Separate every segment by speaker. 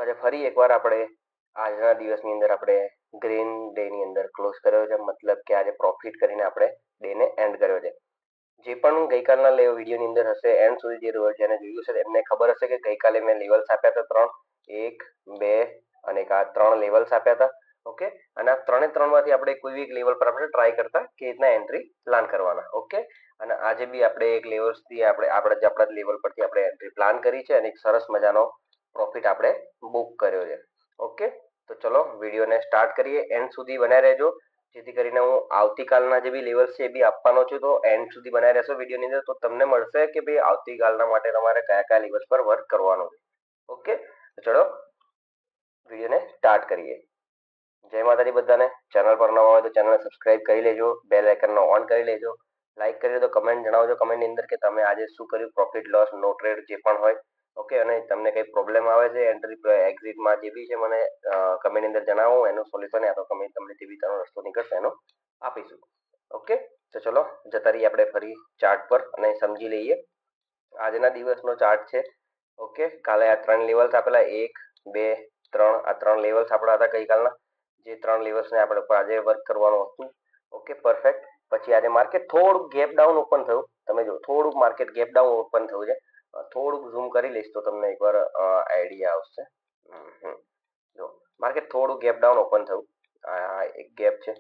Speaker 1: આજે ફરી એકવાર આપણે આજના દિવસની અંદર આપણે ગ્રીન ડેની અંદર ક્લોઝ કર્યો છે, મતલબ કે આજે પ્રોફિટ કરીને આપણે ડેને એન્ડ કર્યો છે. જે પણ ગઈકાલના વિડીયોની અંદર હશે એન્ડ સુધી જેને જોયું છે એમને ખબર હશે કે ગઈકાલે મેં લેવલ્સ આપ્યા હતા ત્રણ, 1, 2 અને આ ત્રણ લેવલ્સ આપ્યા હતા. ઓકે, અને આ ત્રણેમાંથી આપણે કોઈ એક લેવલ પર આપણે ટ્રાય કરતા કે રીતના એન્ટ્રી પ્લાન કરવાના. ઓકે, અને આજે બી આપણે એક લેવલ્સથી આપણા લેવલ પરથી આપણે એન્ટ્રી પ્લાન કરી છે અને એક સરસ મજાનો પ્રોફિટ આપણે બુક કર્યો છે. ઓકે, તો ચલો વિડીયોને સ્ટાર્ટ કરીએ. એન્ડ સુધી બનાવી રહેજો, જેથી કરીને હું આવતીકાલના જે બી લેવલ્સ છે એ બી આપવાનો છું. તો એન્ડ સુધી બનાવી રહેશો વિડીયોની અંદર તો તમને મળશે કે ભાઈ આવતીકાલના માટે તમારે કયા કયા લેવલ્સ પર વર્ક કરવાનું છે. ઓકે, તો ચલો વિડીયોને સ્ટાર્ટ કરીએ. જય માતાજી બધાને. ચેનલ પર નવા હોય તો ચેનલને સબસ્ક્રાઇબ કરી લેજો, બેલ આઇકનનો ઓન કરી લેજો, લાઈક કરી દો, કમેન્ટ જણાવજો કમેન્ટની અંદર કે તમે આજે શું કર્યું, પ્રોફિટ લોસ નો ટ્રેડ જે પણ હોય. ઓકે, અને તમને કઈ પ્રોબ્લેમ આવે છે એન્ટ્રી એક્ઝિટમાં જે બી છે મને કમેન્ટની અંદર જણાવો, એનું સોલ્યુશન યા તો કમેન્ટ તમને જે બી તમારો રસ્તો નીકળશે એનો આપીશું. ઓકે, તો ચલો જતા રહીએ આપણે ફરી ચાર્ટ પર અને સમજી લઈએ આજના દિવસનો ચાર્ટ છે. ઓકે, કાલે આ ત્રણ લેવલ્સ આપેલા 1, 2, 3, આ ત્રણ લેવલ્સ આપણા હતા ગઈકાલના, જે ત્રણ લેવલ્સને આપણે આજે વર્ક કરવાનું હતું. Okay, perfect. પછી આજે માર્કેટ થોડુંક ગેપ ડાઉન ઓપન થયું. તમે જો થોડુંક માર્કેટ ગેપ ડાઉન ઓપન થયું છે. થોડુંક ઝૂમ કરી લઈશ તો તમને એકવાર આઈડિયા આવશે. જો માર્કેટ થોડું ગેપ ડાઉન ઓપન થયું, આ એક ગેપ છે,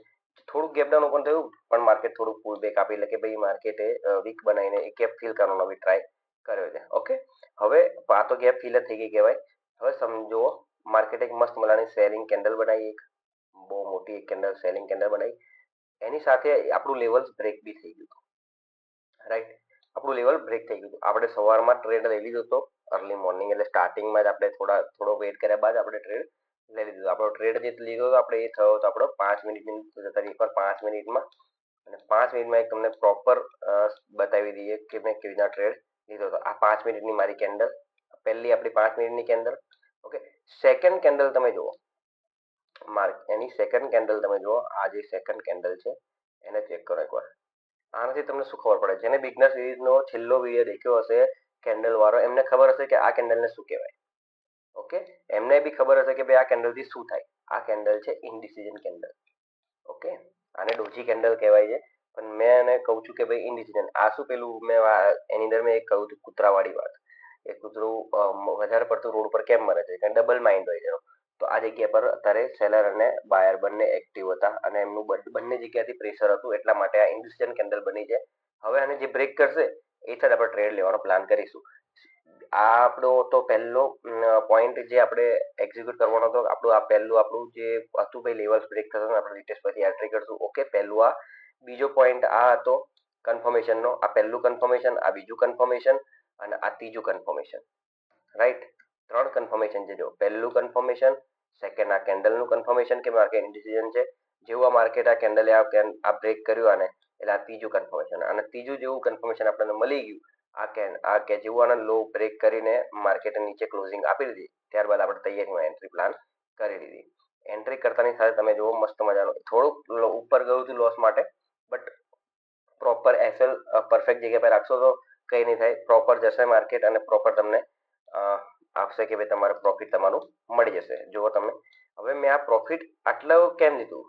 Speaker 1: થોડુંક ગેપ ડાઉન ઓપન થયું પણ માર્કેટ થોડુંક પુલ બેક આપી, એટલે કે ભાઈ માર્કેટે વીક બનાવીને એક ગેપ ફિલ કરવાનો બી ટ્રાય કર્યો છે. ઓકે, હવે આ તો ગેપ ફિલ જ થઈ ગઈ કહેવાય. હવે સમજો માર્કેટ એક મસ્ત મજાની સેલિંગ કેન્ડલ બનાવી, એક બહુ મોટી એક કેન્ડલ સેલિંગ કેન્ડલ બનાવી. એની સાથે આપણું લેવલ્સ બ્રેક બી થઈ ગયું હતું. રાઈટ, આપણું લેવલ બ્રેક થઈ ગયું હતું. આપણે સવારમાં ટ્રેડ લઈ લીધો હતો અર્લી મોર્નિંગ, એટલે સ્ટાર્ટિંગમાં જ આપણે થોડો વેઇટ કર્યા બાદ આપણે ટ્રેડ લઈ લીધું. આપણો ટ્રેડ જે લીધો હતો આપણે એ થયો હતો આપણો 5 મિનિટની જતા એકવાર 5 મિનિટમાં, અને 5 મિનિટમાં એક તમને પ્રોપર બતાવી દઈએ કે મેં કેવી રીતના ટ્રેડ લીધો હતો. આ 5 મિનિટની મારી કેન્ડલ, પહેલી આપણી 5 મિનિટની કેન્ડલ. ઓકે, સેકન્ડ કેન્ડલ તમે જુઓ, એની સેકન્ડ કેન્ડલ તમે જુઓ, આ જે સેકન્ડ કેન્ડલ છે એને ચેક કરો એકવાર. આનાથી તમને શું ખબર પડે? જેને બિગનર સિરીઝનો છેલ્લો વિડીયો દેખ્યો હશે કેન્ડલ વાળો, એમને ખબર હશે કે આ કેન્ડલને શું કહેવાય. ઓકે, એમને બી ખબર હશે કે ભાઈ આ કેન્ડલથી શું થાય. આ કેન્ડલ છે ઇનડિસિઝન કેન્ડલ. ઓકે, આને ડોજી કેન્ડલ કહેવાય છે, પણ મેં એને કહું છું કે ભાઈ ઇનડિસિઝન. આ શું પેલું મેં એની અંદર મેં કહ્યું હતું કૂતરાવાળી વાત. એ કૂતરું વધારે પડતું રોડ પર કેમ મરે છે? કારણ ડબલ માઇન્ડ હોય છે. તો આ જગ્યા પર અત્યારે સેલર અને બાયર બંને એક્ટિવ હતા અને એમનું બંને જગ્યાથી પ્રેશર હતું, એટલા માટે આ ઇન્ડિસિઝન કેન્ડલ બની છે. હવે આને જે બ્રેક કરશે એ જ આપણે ટ્રેડ લેવાનો પ્લાન કરીશું. આ આપણો તો પહેલો પોઈન્ટ જે આપણે એક્ઝિક્યુટ કરવાનો હતો, આપણું જે હતું ભાઈ લેવલ્સ બ્રેક થશે આપણે રિટેસ્ટ પછી એન્ટ્રી કરશું. ઓકે, પહેલું આ. બીજો પોઈન્ટ આ હતો કન્ફર્મેશનનો. આ પહેલું કન્ફર્મેશન, આ બીજું કન્ફર્મેશન અને આ ત્રીજું કન્ફર્મેશન. રાઈટ, ત્રણ કન્ફર્મેશન છે. જો પહેલું કન્ફર્મેશન, સેકન્ડ આ કેન્ડલનું કન્ફર્મેશન કે માર્કેટ ઇન્ડિસિઝન છે. જેવું આ માર્કેટ આ કેન્ડલે આ બ્રેક કર્યું આને, એટલે આ ત્રીજું કન્ફર્મેશન. અને ત્રીજું જેવું કન્ફર્મેશન આપણને મળી ગયું, આ કે જેવું આને લો બ્રેક કરીને માર્કેટે નીચે ક્લોઝિંગ આપી દીધી, ત્યારબાદ આપણે તૈયારીમાં એન્ટ્રી પ્લાન કરી દીધી. એન્ટ્રી કરતાની સાથે તમે જુઓ મસ્ત મજાનું થોડુંક ઉપર ગયું હતું લોસ માટે, બટ પ્રોપર એસએલ પરફેક્ટ જગ્યા પર રાખશો તો કંઈ નહીં થાય. પ્રોપર જશે માર્કેટ અને પ્રોપર તમને આપશે કે ભાઈ તમારું પ્રોફિટ તમારું મળી જશે. જુઓ તમે, હવે મેં આ પ્રોફિટ આટલો કેમ લીધું,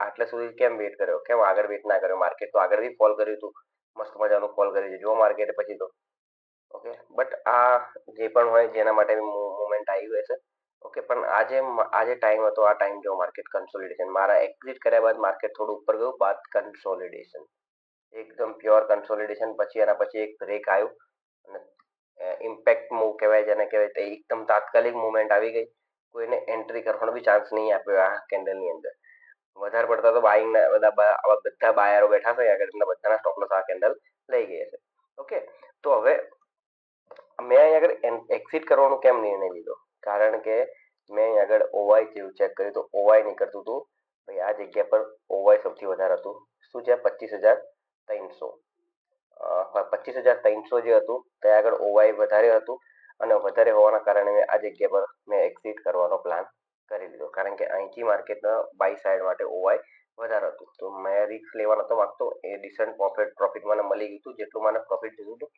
Speaker 1: આટલા સુધી કેમ વેટ કર્યો, કેમ આગળ વેટ ના કર્યો? માર્કેટ તો આગળ બી ફોલ કર્યું હતું, મસ્ત મજાનું ફોલ કર્યું છે. જો માર્કેટ પછી તો ઓકે, બટ આ જે પણ હોય જેના માટે મુવમેન્ટ આવી હશે. ઓકે, પણ આજે ટાઈમ હતો, આ ટાઈમ જો માર્કેટ કન્સોલિડેશન, મારા એક્ઝિટ કર્યા બાદ માર્કેટ થોડું ઉપર ગયું, બાદ કન્સોલિડેશન, એકદમ પ્યોર કન્સોલિડેશન. પછી એના પછી એક બ્રેક આવ્યું અને ઇમ્પેક્ટ મૂવ કહેવાય જેને કહેવાય, તે એકદમ તાત્કાલિક મુવમેન્ટ આવી ગઈ. કોઈને એન્ટ્રી કરવાનો બી ચાન્સ નહીં આપ્યો આ કેન્ડલની અંદર. વધારે પડતા તો બધા બાયરો બેઠા છે આગળ, બધાના સ્ટોપ લોસ આ કેન્ડલ લઈ ગઈ હશે. ઓકે, તો હવે મેં અહીં આગળ એક્ઝિટ કરવાનો કેમ નિર્ણય લીધો? કારણ કે મેં અહીં આગળ ઓવાય જેવું ચેક કર્યું તો ઓવાય નીકળતું હતું ભાઈ આ જગ્યા પર. ઓવાય સૌથી વધારે હતું, શું છે? 25,300. 25,300 જે હતું ત્યાં આગળ ઓવાય વધારે હતું, અને વધારે હોવાના કારણે મેં આ જગ્યા પર મેં એક્ઝિટ કરવાનો પ્લાન કરી દીધો. કારણ કે અહીંથી માર્કેટના બાય સાઈડ માટે ઓવાય વધારે હતું, તો મેં રિસ્ક લેવા નતો માંગતો. એ ડિસન્ટ પ્રોફિટ મને મળી ગયું હતું, જેટલું મને પ્રોફિટ જોયું હતું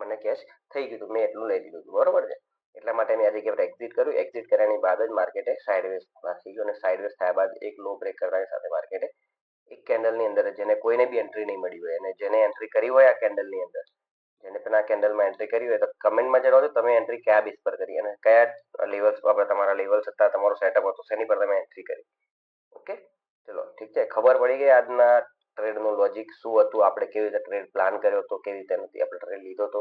Speaker 1: મને કેશ થઈ ગયું હતું, મેં એટલું લઈ લીધું હતું. બરોબર છે. એટલા માટે મેં આ જગ્યા પર એક્ઝિટ કર્યું. એક્ઝિટ કર્યાની બાદ જ માર્કેટે સાઇડવેઝ થઈ ગયું અને સાઇડવેઝ થયા બાદ એક લો બ્રેક કરવાની સાથે માર્કેટે એક કેન્ડલની અંદર જેને કોઈને બી એન્ટ્રી નહીં મળી હોય અને જેને એન્ટ્રી કરી હોય આ કેન્ડલની અંદર, જેને પણ આ કેન્ડલમાં એન્ટ્રી કરી હોય તો કમેન્ટમાં જણાવજો તમે એન્ટ્રી કયા બેઝ પર કરી અને કયા લેવલ્સ પર તમારા લેવલ્સ હતા, તમારો સેટઅપ હતો, શેની પર તમે એન્ટ્રી કરી. ઓકે, ચલો ઠીક છે. ખબર પડી ગઈ આજના ટ્રેડનું લોજિક શું હતું, આપણે કેવી રીતે ટ્રેડ પ્લાન કર્યો હતો, કેવી રીતે નથી આપણે ટ્રેડ લીધો હતો.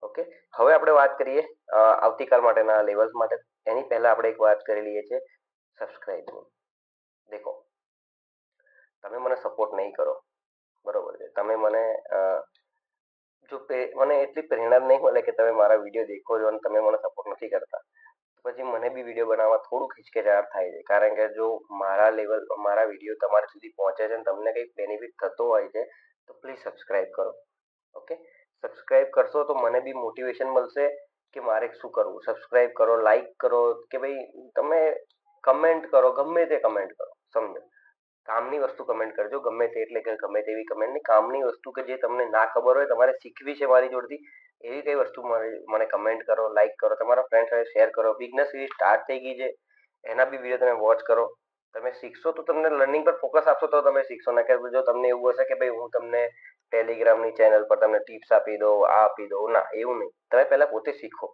Speaker 1: ઓકે, હવે આપણે વાત કરીએ આવતીકાલ માટેના લેવલ્સ માટે. એની પહેલા આપણે એક વાત કરી લઈએ છીએ સબસ્ક્રાઇબની. દેખો, તમે મને સપોર્ટ નહીં કરો, બરોબર છે, તમે મને જો મને એટલી પ્રેરણા નહીં મળે કે તમે મારા વિડીયો દેખો છો અને તમે મને સપોર્ટ નથી કરતા, પછી મને બી વિડીયો બનાવવા થોડુંક હિચકેચાટ થાય છે. કારણ કે જો મારા વિડીયો તમારા સુધી પહોંચે છે અને તમને કંઈક બેનિફિટ થતો હોય છે તો પ્લીઝ સબસ્ક્રાઇબ કરો. ઓકે, સબસ્ક્રાઇબ કરશો તો મને બી મોટિવેશન મળશે કે મારે શું કરવું. સબસ્ક્રાઇબ કરો, લાઈક કરો કે ભાઈ તમે કમેન્ટ કરો, ગમે તે કમેન્ટ કરો, સમજો કામની વસ્તુ કમેન્ટ કરજો, ગમે તે એટલે કે ગમે તેવી કમેન્ટ નહીં, કામની વસ્તુ કે જે તમને ના ખબર હોય, તમારે શીખવી છે મારી જોડથી, એવી કઈ વસ્તુ મને કમેન્ટ કરો, લાઈક કરો, તમારા ફ્રેન્ડ સાથે શેર કરો. બિઝનેસ એવી સ્ટાર્ટ થઈ ગઈ છે એના બી વિડીયો તમે વોચ કરો. તમે શીખશો તો તમને લર્નિંગ પર ફોકસ આપશો તો તમે શીખશો. ના કે જો તમને એવું હશે કે ભાઈ હું તમને ટેલિગ્રામની ચેનલ પર તમને ટિપ્સ આપી દો, આ આપી દો, ના એવું નહીં. તમે પહેલા પોતે શીખો.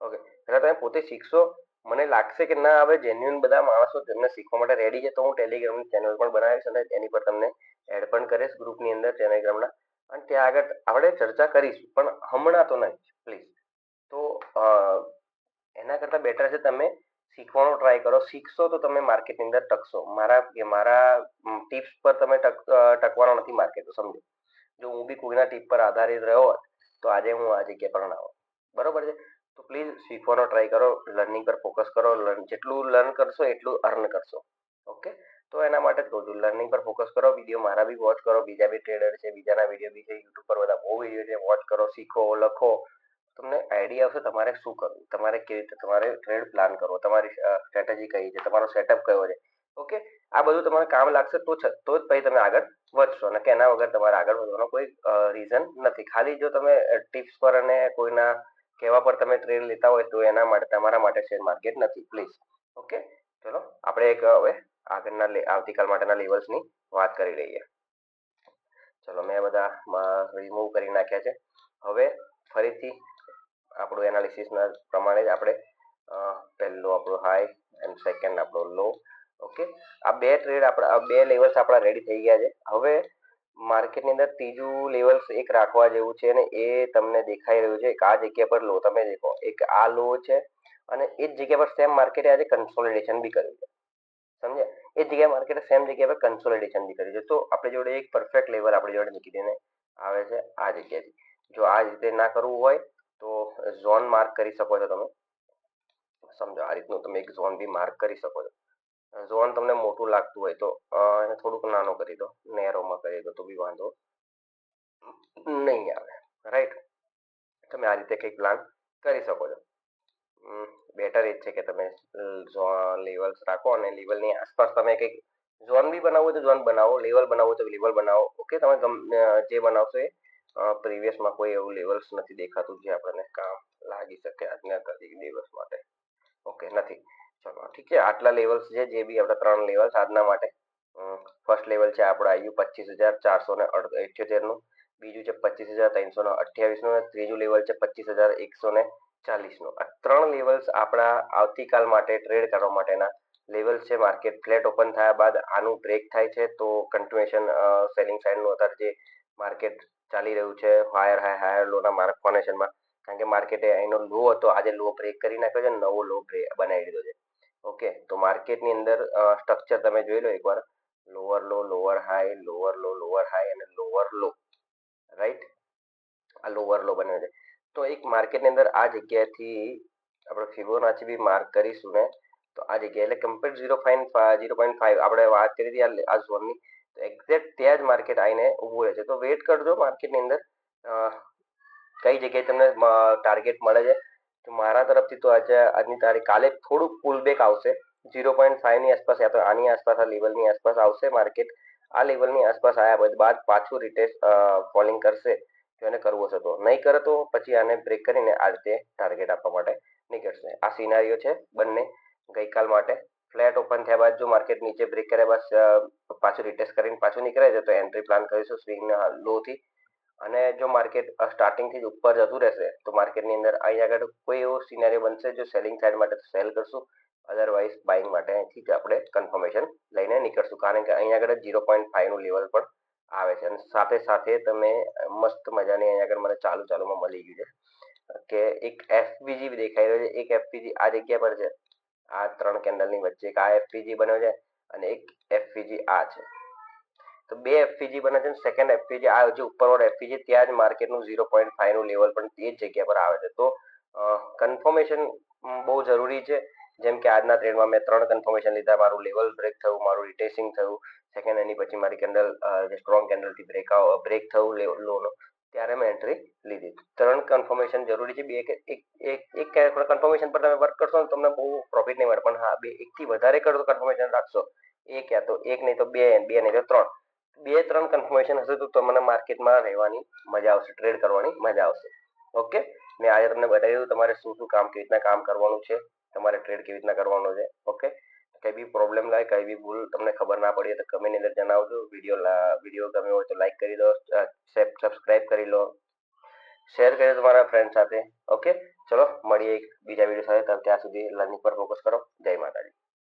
Speaker 1: ઓકે, પહેલા તમે પોતે શીખશો. મને લાગશે કે ના હવે જેન્યુઅન બધા માણસો તેમને શીખવા માટે રેડી છે તો હું ટેલિગ્રામની ચેનલ પણ બનાવીશ અને એની પર તમને એડ પણ કરીશ ગ્રુપની અંદર ટેલિગ્રામના, અને ત્યાં આગળ આપણે ચર્ચા કરીશું, પણ હમણાં તો નહીં પ્લીઝ. તો એના કરતાં બેટર છે તમે શીખવાનો ટ્રાય કરો. શીખશો તો તમે માર્કેટની અંદર ટકશો. મારા ટિપ્સ પર તમે ટકવાનો નથી માર્કેટ, સમજો. જો હું બી કોઈના ટીપ પર આધારિત રહ્યો હોત તો આજે હું આ જગ્યા પર ના હોત. બરોબર છે, તો પ્લીઝ શીખવાનો ટ્રાય કરો, લર્નિંગ પર ફોકસ કરો. જેટલું લર્ન કરશો એટલું અર્ન કરશો. ઓકે, તો એના માટે જ કહું છું લર્નિંગ પર ફોકસ કરો. વિડીયો મારા બી વોચ કરો, બીજા બી ટ્રેડર છે, બીજાના વિડીયો બી છે યુટ્યુબ પર, બધા બહુ વિડીયો છે, વોચ કરો, શીખો, લખો. તમને આઈડિયા આવશે તમારે શું કરવું, તમારે કેવી રીતે તમારે ટ્રેડ પ્લાન કરવો, તમારી સ્ટ્રેટેજી કઈ છે, તમારો સેટઅપ કયો છે. ઓકે, આ બધું તમારે કામ લાગશે તો જ પછી તમે આગળ વધશો, અને કે એના વગર તમારે આગળ વધવાનો કોઈ રીઝન નથી. ખાલી જો તમે ટિપ્સ પર અને કોઈના કહેવા પર તમે ટ્રેડ લેતા હોય તો એના માટે તમારા માટે શેર માર્કેટ નથી, પ્લીઝ. ઓકે, ચલો આપણે એક હવે આગળના આવતીકાલ માટેના લેવલ્સની વાત કરી લઈએ. ચલો મેં બધા રિમૂવ કરી નાખ્યા છે. હવે ફરીથી આપણું એનાલિસિસના પ્રમાણે જ આપણે પહેલો આપણો હાઈ એન્ડ સેકન્ડ આપણો લો. ઓકે, આ બે ટ્રેડ આપણા બે લેવલ્સ આપણા રેડી થઈ ગયા છે. હવે માર્કેટની અંદર ત્રીજું લેવલ્સ એક રાખવા જેવું છે અને એ તમને દેખાઈ રહ્યું છે. આ જગ્યા પર લો તમે દેખો, એક આ લો છે અને એ જ જગ્યા પર સેમ માર્કેટે આજે કન્સોલિડેશન બી કર્યું છે. સમજ્યા? એ જગ્યાએ માર્કેટે સેમ જગ્યા પર કન્સોલિડેશન બી કર્યું છે. તો આપણી જોડે એક પરફેક્ટ લેવલ આપણી જોડે મૂકી દઈને આવે છે આ જગ્યાથી. જો આ રીતે ના કરવું હોય તો ઝોન માર્ક કરી શકો છો તમે. સમજો આ રીતનું તમે એક ઝોન બી માર્ક કરી શકો છો. ઝોન તમને મોટું લાગતું હોય તો એને થોડુંક નાનું કરી દો, નેરોમાં કરી દો તો બી વાંધો નહીં આવે. રાઈટ, તમે આ રીતે કંઈક પ્લાન કરી શકો છો. બેટર એ જ છે કે તમે લેવલ્સ રાખો અને લેવલની આસપાસ તમે કંઈક ઝોન બી બનાવવું તો ઝોન બનાવો, લેવલ બનાવવું તો લેવલ બનાવો. ઓકે, તમે જે બનાવશો એ પ્રીવિયસમાં કોઈ એવું લેવલ્સ નથી દેખાતું જે આપણને કામ લાગી શકે આજના દિવસ માટે. ઓકે, નથી. ચલો ઠીક છે, આટલા લેવલ્સ છે જે બી આપણા 3 લેવલ્સ આજના માટે. ફર્સ્ટ લેવલ છે આપણે આવ્યું 25,478 નું, બીજું છે 25,328 નું, ત્રીજું લેવલ છે 25,140 નું. આ 3 લેવલ્સ આપણા આવતીકાલ માટે ટ્રેડ કરવા માટેના લેવલ છે. માર્કેટ ફ્લેટ ઓપન થયા બાદ આનું બ્રેક થાય છે તો કન્ટિન્યુએશન સેલિંગ સાઇડનું અત્યારે જે માર્કેટ ચાલી રહ્યું છે હાયર લોના માર્ક ફોર્મેશનમાં, કારણ કે માર્કેટે અહીંનો લો હતો, આજે લો બ્રેક કરી નાખ્યો છે, નવો લો બનાવી દીધો છે. ઓકે, તો માર્કેટની અંદર સ્ટ્રક્ચર તમે જોઈ લો એકવાર, લોઅર લો, લોઅર હાઈ, લોઅર લો, લોઅર હાઈ અને લોઅર લો. રાઈટ, આ લોઅર લો બન્યો છે. તો એક માર્કેટની અંદર આ જગ્યાએથી આપણે ફિબોનાચી બી માર્ક કરીશું ને, તો આ જગ્યાએ એટલે કમ્પ્લીટ 0.5 આપણે વાત કરી હતી આ ઝોનની, તો એક્ઝેક્ટ ત્યાં જ માર્કેટ આવીને ઊભું રહે છે. તો વેટ કરજો માર્કેટની અંદર કઈ જગ્યાએ તમને ટાર્ગેટ મળે છે. તો મારા તરફથી તો આજની તારીખ કાલે થોડુંક પુલ બેક આવશે 0.5 ની આસપાસ, યા તો આની આસપાસ, આ લેવલની આસપાસ આવશે માર્કેટ. આ લેવલની આસપાસ આવ્યા બાદ પાછું રિટેસ્ટ ફોલિંગ કરશે તો એને કરવો છે, તો નહીં કરે તો પછી આને બ્રેક કરીને આ રીતે ટાર્ગેટ આપવા માટે નીકળશે. આ સિનારીઓ છે બંને ગઈકાલ માટે. ફ્લેટ ઓપન થયા બાદ જો માર્કેટ નીચે બ્રેક કર્યા બાદ પાછું રિટેસ્ટ કરીને પાછું નીકળે છે તો એન્ટ્રી પ્લાન કરીશું સ્વિંગના લોથી. અને જો માર્કેટ સ્ટાર્ટિંગથી જ ઉપર જતું રહેશે તો માર્કેટની અંદર અહીં આગળ કોઈ એવો સિનારીઓ બનશે જો સેલિંગ સાઈડ માટે સેલ કરશું, અધરવાઇઝ બાઇંગ માટે અહીંથી જ આપણે કન્ફર્મેશન લઈને નીકળશું, કારણ કે અહીં આગળ 0.5નું લેવલ પણ આવે છે. અને સાથે સાથે તમે મસ્ત મજાની અહીં આગળ મને ચાલુમાં મળી ગયું છે કે એક એફપીજી દેખાઈ રહ્યો છે. એક એફપીજી આ જગ્યા પર છે, આ 3 કેન્ડલની વચ્ચે એક આ એફપીજી બન્યો છે અને એક એફપીજી આ છે. તો બે એફપીજી બને છે. સેકન્ડ એફપીજી આ જે ઉપરવાળો એફપીજી ત્યાં જ માર્કેટનું 0.5નું લેવલ પણ તે જ જગ્યા પર આવે છે. તો કન્ફર્મેશન બહુ જરૂરી છે. જેમ કે આજના ટ્રેડમાં મેં 3 કન્ફર્મેશન લીધા, મારું લેવલ બ્રેક થયું, મારું રિટેસ્ટિંગ થયું, સેકન્ડ એની પછી મારી કેન્ડલ જે સ્ટ્રોંગ કેન્ડલથી બ્રેક થયું લોનો, ત્યારે મેં એન્ટ્રી લીધી. 3 કન્ફર્મેશન જરૂરી છે. એક કન્ફર્મેશન પર તમે વર્ક કરશો ને તમને બહુ પ્રોફિટ નહીં મળે, પણ હા એકથી વધારે કરો કન્ફર્મેશન રાખશો, એક યા તો એક નહીં તો બે નહીં તો 3, 2-3 કન્ફર્મેશન હશે તો તમને માર્કેટમાં રહેવાની મજા આવશે, ટ્રેડ કરવાની મજા આવશે. ઓકે, મેં આજે તમને બતાવ્યું તમારે શું કામ કેવી રીતના કામ કરવાનું છે, તમારે ટ્રેડ કેવી રીતના કરવાનો છે. ઓકે, કઈ બી પ્રોબ્લેમ લાગે, કઈ બી ભૂલ તમને ખબર ના પડી તો કમેન્ટની અંદર જણાવજો. વિડીયો ગમ્યો હોય તો લાઈક કરી દો, સબસ્ક્રાઇબ કરી લો, શેર કરી દો તમારા ફ્રેન્ડ સાથે. ઓકે, ચલો મળીએ એક બીજા વિડીયો સાથે. ત્યાં સુધી લર્નિંગ પર ફોકસ કરો. જય માતાજી.